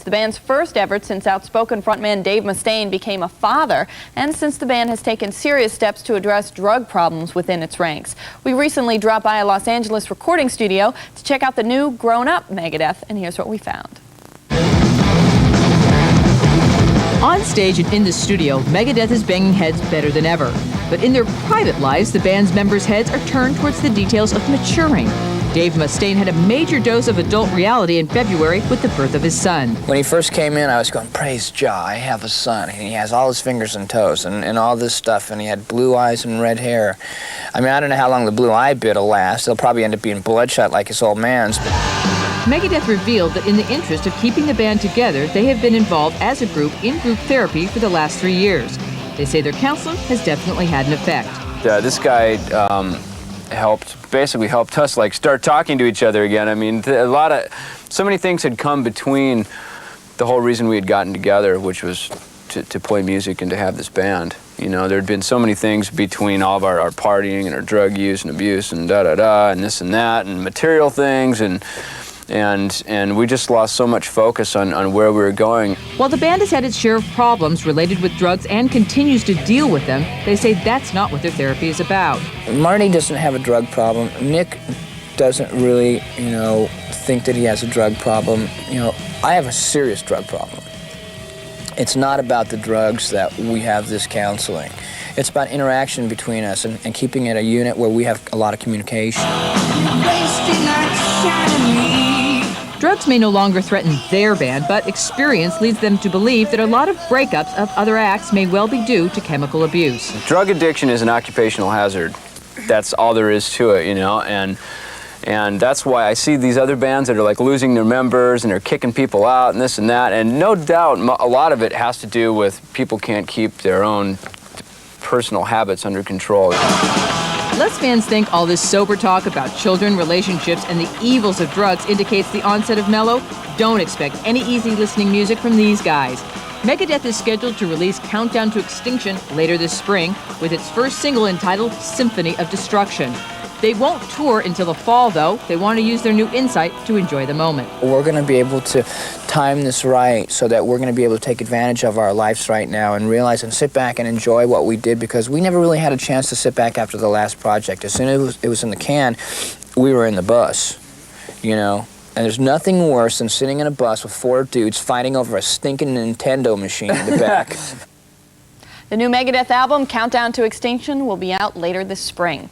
It's the band's first effort since outspoken frontman Dave Mustaine became a father, and since the band has taken serious steps to address drug problems within its ranks. We recently dropped by a Los Angeles recording studio to check out the new grown-up Megadeth, and here's what we found. On stage and in the studio, Megadeth is banging heads better than ever. But in their private lives, the band's members' heads are turned towards the details of maturing. Dave Mustaine had a major dose of adult reality in February with the birth of his son. When he first came in, I was going, praise Jah, I have a son. And he has all his fingers and toes and all this stuff, and he had blue eyes and red hair. I mean, I don't know how long the blue eye bit will last. It'll probably end up being bloodshot like his old man's. Megadeth revealed that in the interest of keeping the band together, they have been involved as a group in group therapy for the last 3 years. They say their counseling has definitely had an effect. This guy basically helped us like start talking to each other again. I mean, so many things had come between the whole reason we had gotten together, which was to play music and to have this band. You know, there'd been so many things between all of our partying and our drug use and abuse and and this and that and material things and we just lost so much focus on where we were going. While the band has had its share of problems related with drugs and continues to deal with them, they say that's not what their therapy is about. Marty doesn't have a drug problem. Nick doesn't really, think that he has a drug problem. I have a serious drug problem. It's not about the drugs that we have this counseling. It's about interaction between us and keeping it a unit where we have a lot of communication. Drugs may no longer threaten their band, but experience leads them to believe that a lot of breakups of other acts may well be due to chemical abuse. Drug addiction is an occupational hazard. That's all there is to it, and that's why I see these other bands that are like losing their members and they're kicking people out and this and that, and no doubt a lot of it has to do with people can't keep their own personal habits under control. Les fans think all this sober talk about children, relationships, and the evils of drugs indicates the onset of mellow. Don't expect any easy listening music from these guys. Megadeth is scheduled to release Countdown to Extinction later this spring, with its first single entitled Symphony of Destruction. They won't tour until the fall, though. They want to use their new insight to enjoy the moment. We're going to be able to time this right so that we're going to be able to take advantage of our lives right now and realize and sit back and enjoy what we did, because we never really had a chance to sit back after the last project. As soon as it was in the can, we were in the bus, And there's nothing worse than sitting in a bus with 4 dudes fighting over a stinking Nintendo machine in the back. The new Megadeth album, Countdown to Extinction, will be out later this spring.